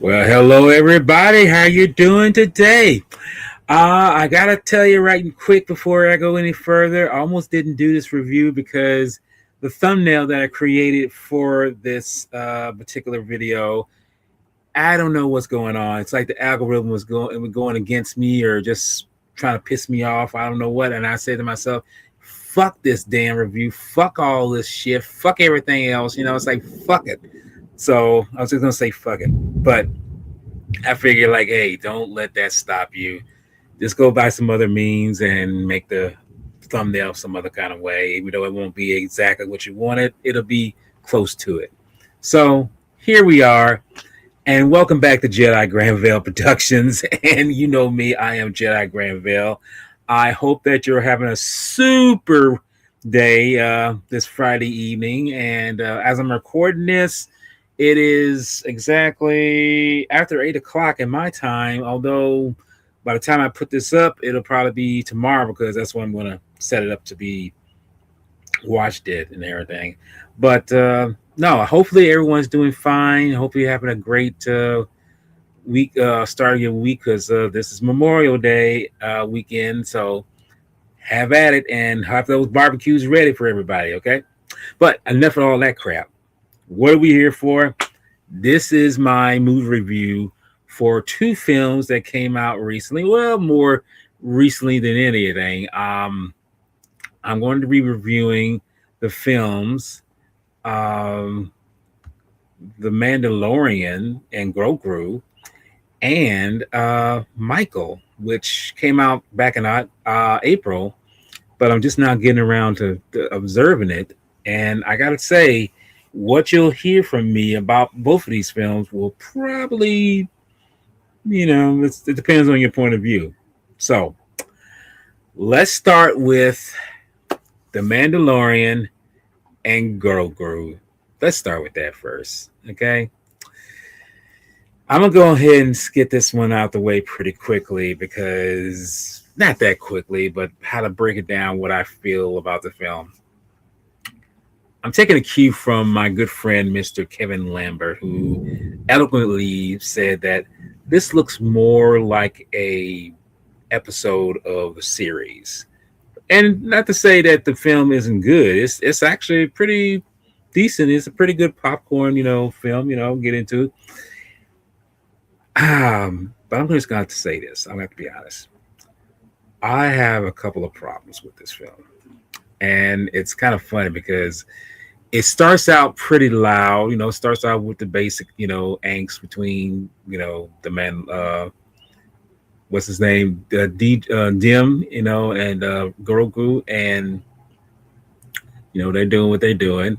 Well, hello everybody. How you doing today? I gotta tell you right quick before I go any further. I almost didn't do this review because the thumbnail that I created for this particular video, I don't know what's going on. It's like the algorithm was going against me or just trying to piss me off. I don't know what. And I said to myself, "Fuck this damn review. Fuck all this shit. Fuck everything else." It's like fuck it. So I was just gonna say fuck it, but I figure like, hey, don't let that stop you. Just go buy some other means and make the thumbnail some other kind of way. Even though it won't be exactly what you wanted, it'll be close to it. So here we are, and welcome back to Jedi Granville Productions. And you know me, I am Jedi Granville. I hope that you're having a super day this Friday evening. And as I'm recording this, it is exactly after 8 o'clock in my time, although by the time I put this up, it'll probably be tomorrow because that's when I'm going to set it up to be watched it and everything. But no, hopefully everyone's doing fine. Hopefully you're having a great week, start of your week because this is Memorial Day weekend. So have at it and have those barbecues ready for everybody, okay? But enough of all that crap. What are we here for? This is my movie review for two films that came out recently. Well, more recently than anything. I'm going to be reviewing the films um, The Mandalorian and Grogu and Michael, which came out back in April, but I'm just now getting around to observing it. And I got to say, what you'll hear from me about both of these films will probably, it depends on your point of view. So let's start with The Mandalorian and Grogu. Let's start with that first, okay? I'm gonna go ahead and get this one out the way pretty quickly because not that quickly, but how to break it down what I feel about the film. I'm taking a cue from my good friend Mr. Kevin Lambert, who eloquently said that this looks more like a episode of a series. And not to say that the film isn't good. It's actually pretty decent. It's a pretty good popcorn, film, get into. But I'm just going to have to say this. I'm going to have to be honest. I have a couple of problems with this film. And it's kind of funny because it starts out pretty loud, starts out with the basic, angst between, the man, what's his name, Dim, and Grogu, and they're doing what they're doing.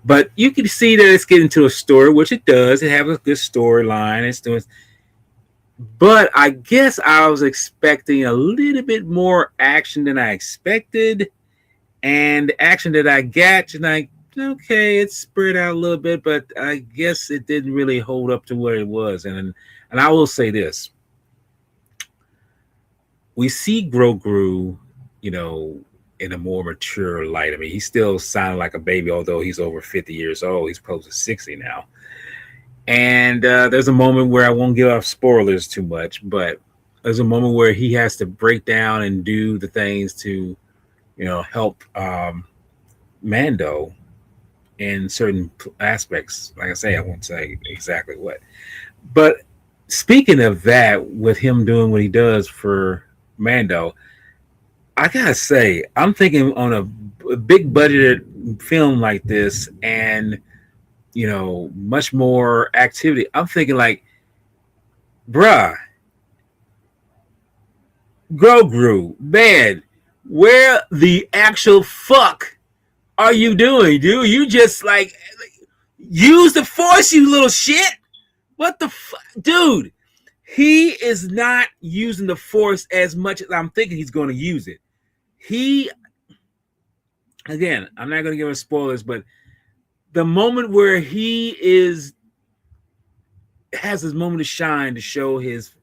But you can see that it's getting to a story, which it does. It has a good storyline. It's doing, but I guess I was expecting a little bit more action than I expected, and the action that I got, and I okay, it's spread out a little bit, but I guess it didn't really hold up to where it was. And I will say this: we see Grogu, in a more mature light. I mean, he still sounded like a baby, although he's over 50 years old. He's close to 60 now. And there's a moment where I won't give off spoilers too much, but there's a moment where he has to break down and do the things to, help Mando in certain aspects. Like I say, I won't say exactly what. But speaking of that, with him doing what he does for Mando, I gotta say, I'm thinking on a big budgeted film like this, and much more activity. I'm thinking like, bruh, Grogu, man, where the actual fuck are you doing, dude? You just like use the force, you little shit. What the fuck, dude? He is not using the force as much as I'm thinking he's going to use it. He, again, I'm not going to give him spoilers, but the moment where he has his moment to shine to show his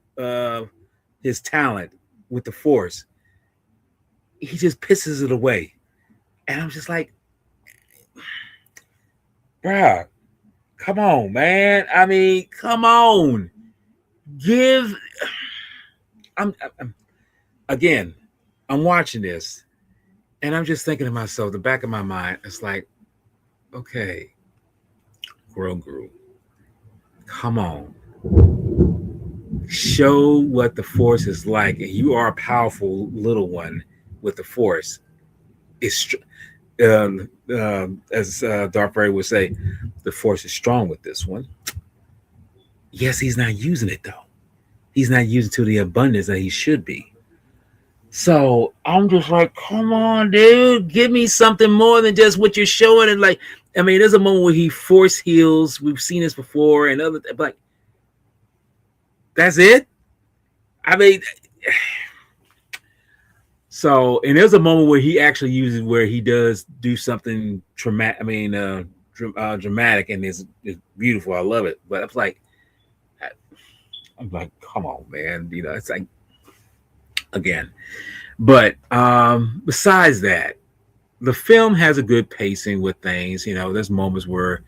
talent with the force, he just pisses it away. And I'm just like, bruh, Come on, man. I mean, come on. Give. I'm again. I'm watching this, and I'm just thinking to myself, the back of my mind, it's like, okay, Grogu, come on, show what the Force is like, and you are a powerful little one with the Force. It's as Darth Vader would say, the Force is strong with this one. Yes, he's not using it though. He's not using it to the abundance that he should be. So I'm just like, come on, dude, give me something more than just what you're showing. And like, I mean, there's a moment where he force heals. We've seen this before, and other, but that's it. I mean, so and there's a moment where he actually uses where he does do something traumatic. I mean, dramatic, and it's beautiful. I love it. But I'm like, come on, man. You know, it's like again. But besides that, the film has a good pacing with things. You know, there's moments where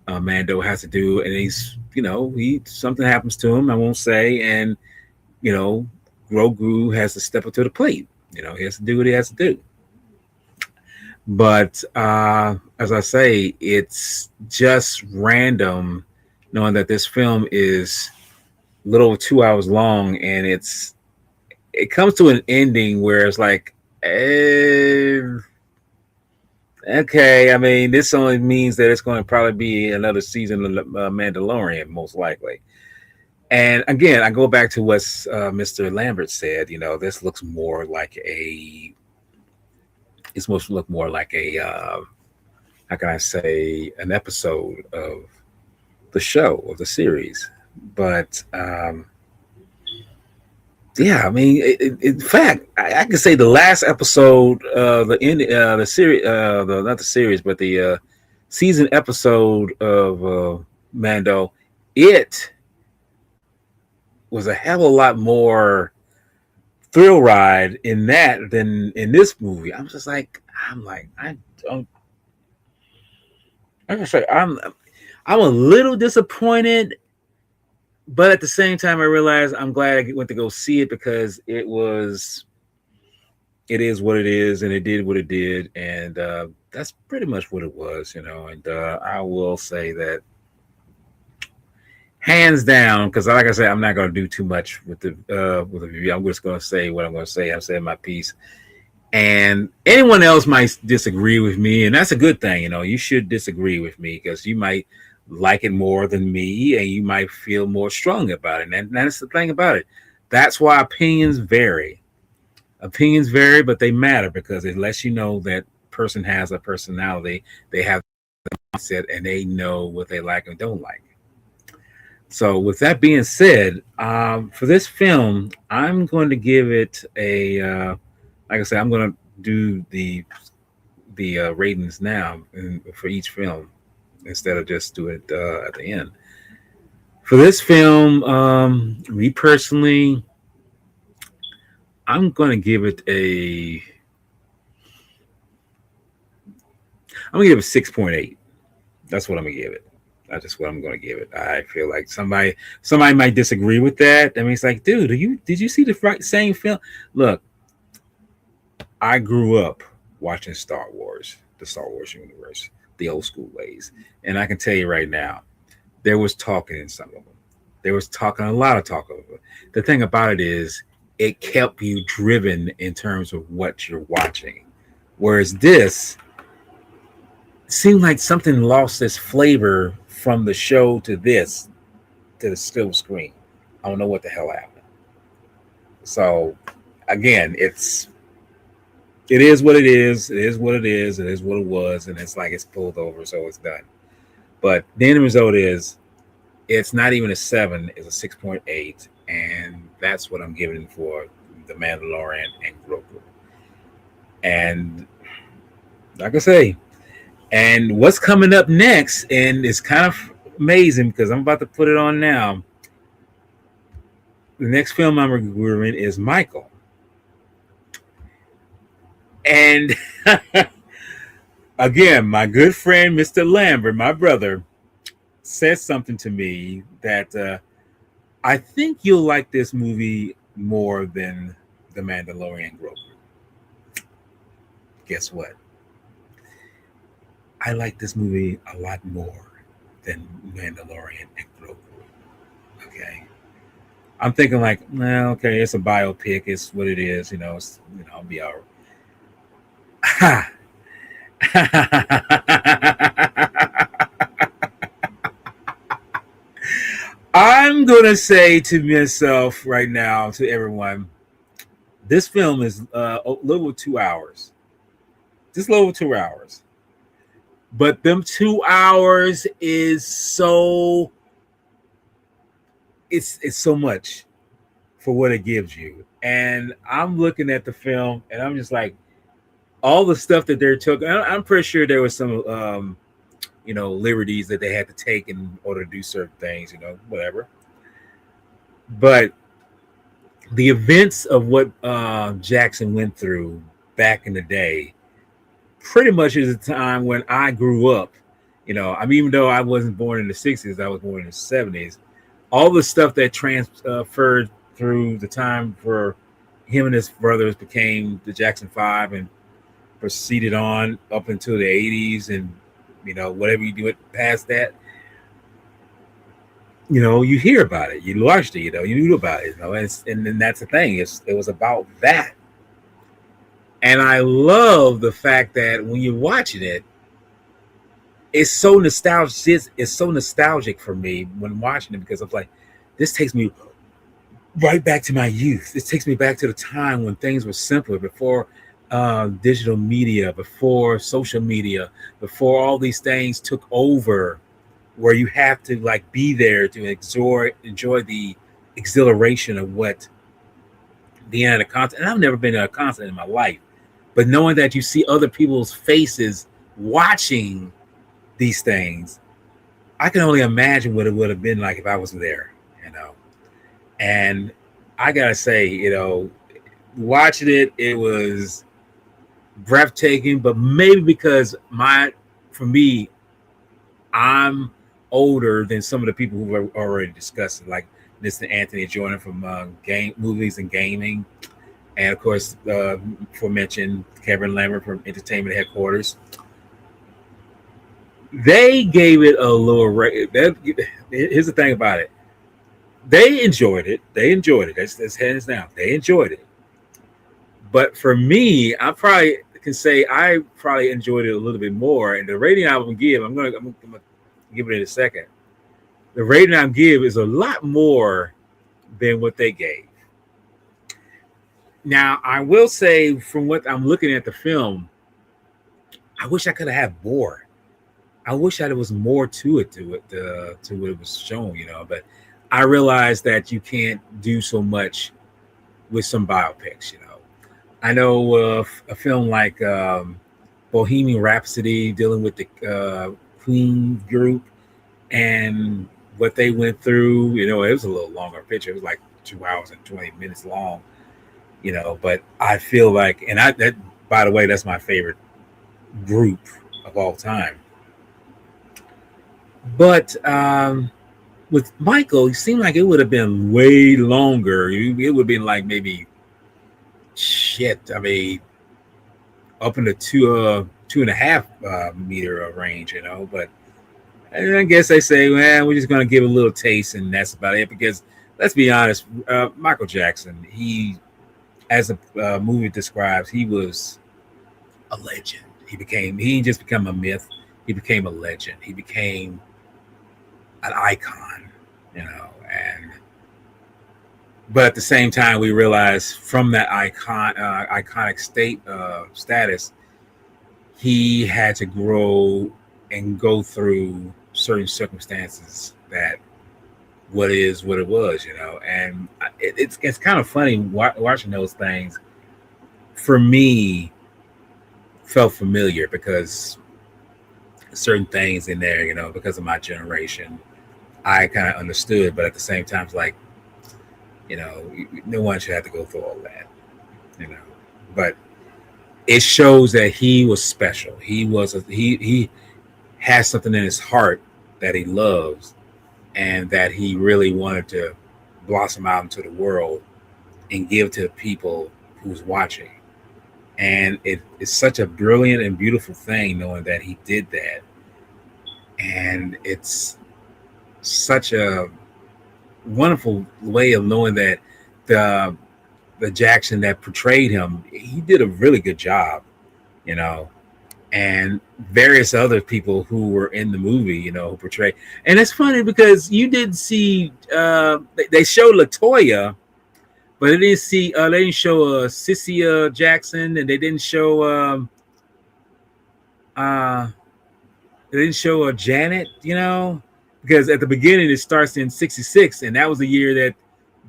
Mando has to do, and he's, you know, he something happens to him. I won't say, and you know, Grogu has to step up to the plate. You know, he has to do what he has to do. But as I say, it's just random, knowing that this film is a little over 2 hours long, and it comes to an ending where it's like, okay, I mean, this only means that it's going to probably be another season of Mandalorian, most likely. And again, I go back to what Mr. Lambert said. You know, this looks more like a. It's supposed to look more like a. How can I say, an episode of the show of the series? But yeah, I mean, in fact, I can say the last episode, the series, not the series, but the season episode of Mando, it was a hell of a lot more thrill ride in that than in this movie. I don't. I can say I'm a little disappointed, but at the same time, I realized I'm glad I went to go see it because it is what it is, and it did what it did, and that's pretty much what it was, you know. And I will say that hands down, because like I said, I'm not going to do too much with the review. I'm just going to say what I'm going to say. I'm saying my piece, and anyone else might disagree with me, and that's a good thing. You know, you should disagree with me because you might like it more than me, and you might feel more strong about it. And that's the thing about it. That's why opinions vary. Opinions vary, but they matter because it lets you know that person has a personality. They have a mindset, and they know what they like and don't like. So, with that being said, for this film, I'm going to give it a. Like I said, I'm going to do the ratings now for each film instead of just do it at the end. For this film, me personally, I'm going to give it a. I'm going to give it 6.8. That's what I'm going to give it. That's just what I'm going to give it. I feel like somebody might disagree with that. I mean, it's like, dude, did you see the same film? Look, I grew up watching Star Wars, the Star Wars universe, the old school ways, and I can tell you right now, there was talking in some of them. There was talking, a lot of talk over. The thing about it is, it kept you driven in terms of what you're watching, whereas this seemed like something lost its flavor from the show to this to the still screen. I don't know what the hell happened. So again, it is what it is. It is what it is. It is what it was, and it's like it's pulled over, so it's done. But the end result is it's not even a 7; it's a 6.8, and that's what I'm giving for the Mandalorian and Grogu. And like I say, and what's coming up next, and it's kind of amazing because I'm about to put it on now. The next film I'm reviewing is Michael. And again, my good friend, Mr. Lambert, my brother, says something to me that I think you'll like this movie more than The Mandalorian Grogu. Guess what? I like this movie a lot more than Mandalorian and Grogu. Okay. I'm thinking like, well, okay, it's a biopic. It's what it is. I'll be all right. I'm gonna say to myself right now, to everyone, this film is a little over 2 hours. Just a little over 2 hours. But them 2 hours is it's so much for what it gives you. And I'm looking at the film and I'm just like, all the stuff that they're took. I'm pretty sure there was some liberties that they had to take in order to do certain things, whatever. But the events of what Jackson went through back in the day pretty much is the time when I grew up. Even though I wasn't born in the 60s, I was born in the 70s. All the stuff that transferred through the time for him and his brothers became the Jackson Five and proceeded on up until the 80s, and whatever you do it past that, you hear about it, you watched it, you knew about it, and then that's the thing. It was about that. And I love the fact that when you're watching it, it's so nostalgic. It's so nostalgic for me when watching it, because I'm like, this takes me right back to my youth. This takes me back to the time when things were simpler, before digital media, before social media, before all these things took over, where you have to like be there to enjoy the exhilaration of what being at a concert. And I've never been at a concert in my life, but knowing that you see other people's faces watching these things, I can only imagine what it would have been like if I was there. And I gotta say, watching it, it was breathtaking. But maybe because for me, I'm older than some of the people who have already discussed it, like Mr. Anthony Jordan from game movies and gaming, and of course, aforementioned Kevin Lambert from Entertainment Headquarters. They gave it a lower rate. Here's the thing about it: they enjoyed it. They enjoyed it. That's hands down. They enjoyed it. But for me, I probably can say I probably enjoyed it a little bit more. And the rating I would give, I'm gonna give it in a second. The rating I give is a lot more than what they gave. Now, I will say, from what I'm looking at the film, I wish I could have had more. I wish that there was more to what it was shown, But I realized that you can't do so much with some biopics, I know a film like Bohemian Rhapsody, dealing with the Queen group and what they went through. It was a little longer picture. It was like 2 hours and 20 minutes long. But I feel like, and that, by the way, that's my favorite group of all time. But with Michael, it seemed like it would have been way longer. It would have been like maybe up in the 2.5 meter range, But I guess they say, well, we're just gonna give a little taste, and that's about it. Because let's be honest, Michael Jackson, he, as the movie describes, he was a legend. He didn't just become a myth. He became a legend. He became an icon, and but at the same time, we realize from that iconic status, he had to grow and go through certain circumstances that what it was, And it's kind of funny watching those things. For me, felt familiar because certain things in there, because of my generation, I kind of understood. But at the same time, it's like, no one should have to go through all that, But it shows that he was special. He has something in his heart that he loves and that he really wanted to blossom out into the world and give to the people who's watching. And it's such a brilliant and beautiful thing knowing that he did that. And it's such a wonderful way of knowing that the the Jackson that portrayed him, he did a really good job, you know, and various other people who were in the movie, who portrayed. And it's funny because you didn't see they showed Latoya, but they didn't show Sissy Jackson, and uh, they didn't show Janet, because at the beginning it starts in '66, and that was the year that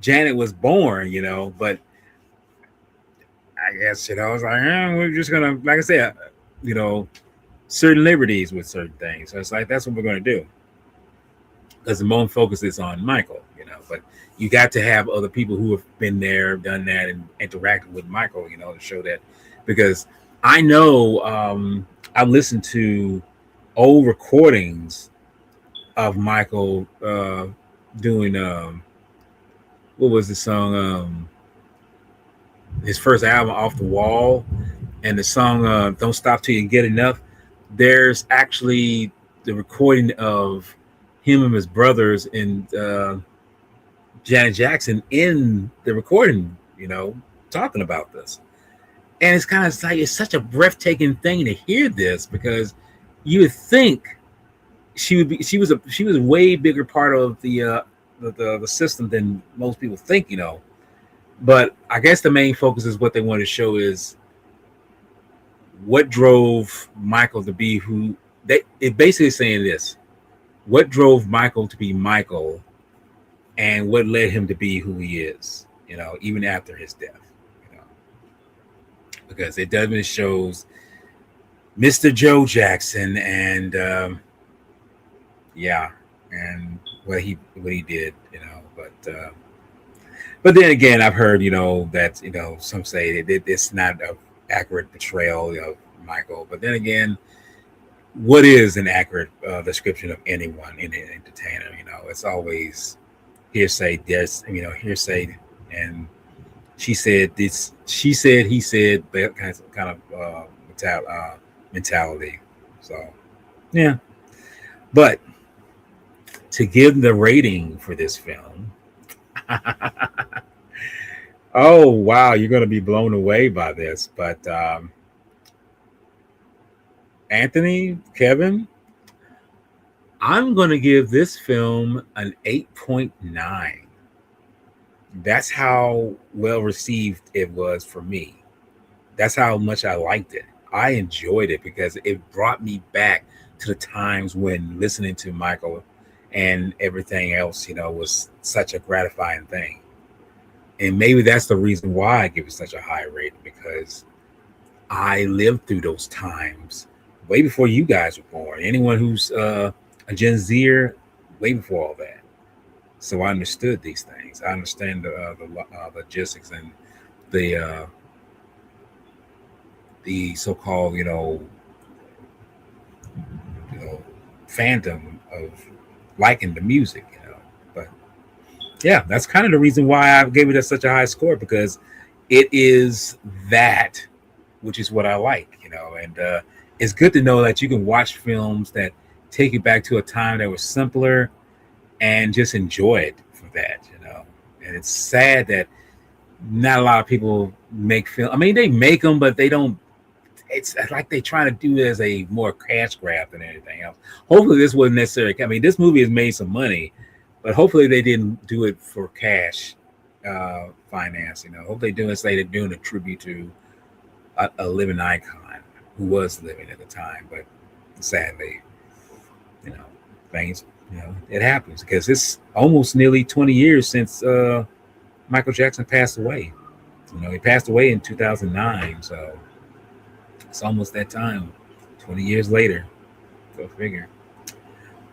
Janet was born, but I guess I was like, we're just gonna, like I said, you know, certain liberties with certain things. So it's like that's what we're gonna do because the main focus is on Michael, But you got to have other people who have been there, done that, and interacted with Michael, to show that. Because I know I listened to old recordings of Michael doing what was the song? His first album, Off the Wall, and the song Don't Stop Till You Get Enough. There's actually the recording of him and his brothers and Janet Jackson in the recording, talking about this. And it's kind of like it's such a breathtaking thing to hear this because you would think she was a way bigger part of the system than most people think, But I guess the main focus is what they want to show is what drove Michael to be who it basically saying this. What drove Michael to be Michael and what led him to be who he is, even after his death, because it definitely shows Mr. Joe Jackson and and what he did, but then again, I've heard, that, some say that it's not an accurate portrayal of Michael. But then again, what is an accurate description of anyone in an entertainer? It's always hearsay. There's, hearsay, and she said this. She said he said that kind of mentality. So, yeah. But to give the rating for this film. Oh wow, you're going to be blown away by this, but Anthony, Kevin, I'm going to give this film an 8.9. That's how well received it was for me. That's how much I liked it. I enjoyed it because it brought me back to the times when listening to Michael and everything else, was such a gratifying thing. And maybe that's the reason why I give it such a high rating, because I lived through those times way before you guys were born. Anyone who's a Gen Zer, way before all that. So I understood these things. I understand the logistics and the so-called, fandom of liking the music, But yeah, that's kind of the reason why I gave it such a high score, because it is that, which is what I like, and it's good to know that you can watch films that take you back to a time that was simpler and just enjoy it for that, And it's sad that not a lot of people make film. I mean, they make them, but they don't. It's like they trying to do it as a more cash grab than anything else. Hopefully, this wasn't necessary. I mean, this movie has made some money, but hopefully they didn't do it for cash finance. Hopefully they're doing a tribute to a living icon who was living at the time. But sadly, things, it happens because it's almost nearly 20 years since Michael Jackson passed away. He passed away in 2009, so it's almost that time, 20 years later. Go figure.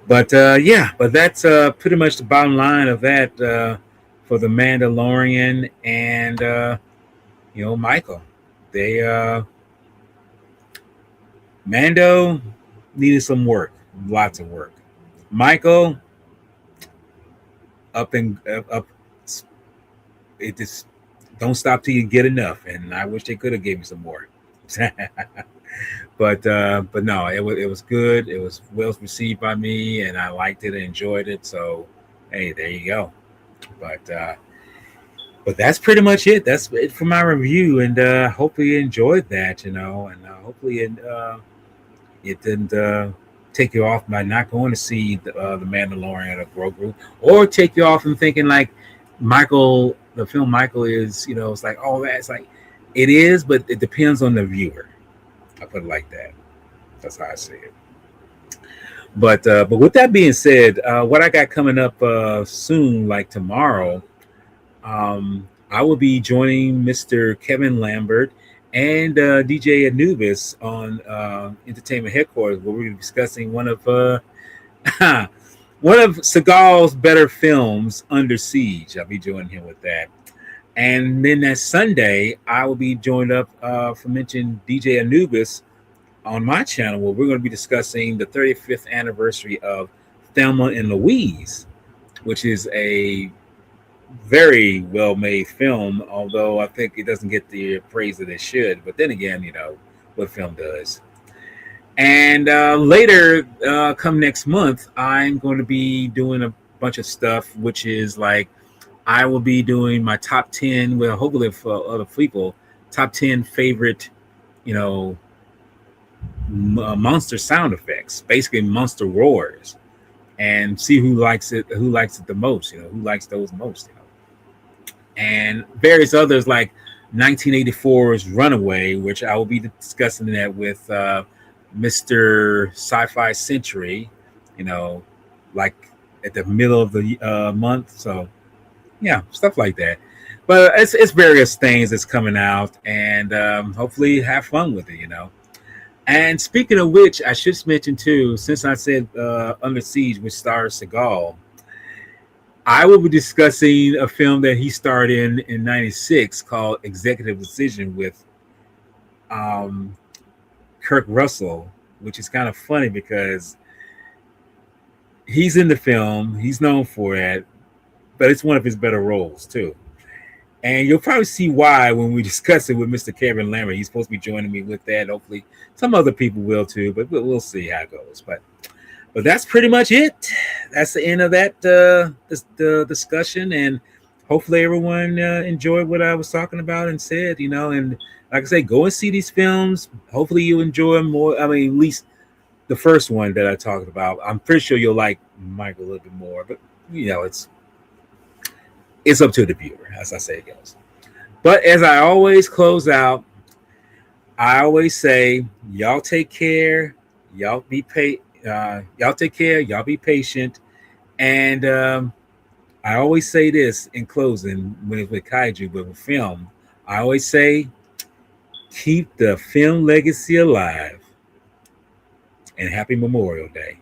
But yeah, but that's pretty much the bottom line of that for the Mandalorian and Michael. They Mando needed some work, lots of work. Michael, up and up. It just don't stop till you get enough. And I wish they could have gave me some more. But no, it was good. It was well received by me, and I liked it and enjoyed it. So, hey, there you go. But that's pretty much it. That's it for my review, and hopefully you enjoyed that. And hopefully it didn't take you off by not going to see the Mandalorian or Grogu, or take you off and thinking like Michael, the film Michael is, it's like, oh, that's like it is, but it depends on the viewer. I put it like that. That's how I see it. But with that being said, what I got coming up soon, like tomorrow, I will be joining Mr. Kevin Lambert and DJ Anubis on Entertainment Headquarters, where we're discussing one of one of Seagal's better films, Under Siege. I'll be joining him with that. And then that Sunday, I will be joined up from mentioned DJ Anubis on my channel, where we're going to be discussing the 35th anniversary of Thelma and Louise, which is a very well made film, although I think it doesn't get the praise that it should. But then again, what film does. And later, come next month, I'm going to be doing a bunch of stuff, which is like I will be doing my top 10, well, hopefully for other people, top 10 favorite, monster sound effects, basically monster roars, and see who likes it the most, who likes those most, and various others like 1984's Runaway, which I will be discussing that with Mr. Sci-Fi Century, like at the middle of the month. So yeah, stuff like that. But it's various things that's coming out, and hopefully have fun with it. And speaking of which, I should mention too, since I said Under Siege, which stars Seagal, I will be discussing a film that he starred in '96 called Executive Decision with Kirk Russell, which is kind of funny because he's in the film, he's known for it, but it's one of his better roles too. And you'll probably see why when we discuss it with Mr. Kevin Lambert. He's supposed to be joining me with that. Hopefully, some other people will too, but we'll see how it goes. But that's pretty much it. That's the end of that the discussion, and hopefully everyone enjoyed what I was talking about and said. And like I say, go and see these films. Hopefully you enjoy more. I mean, at least the first one that I talked about. I'm pretty sure you'll like Michael a little bit more, but it's up to the viewer, as I say it goes. But as I always close out, I always say, y'all take care, y'all y'all take care, y'all be patient, and I always say this in closing with kaiju, but with film, I always say, keep the film legacy alive, and happy Memorial Day.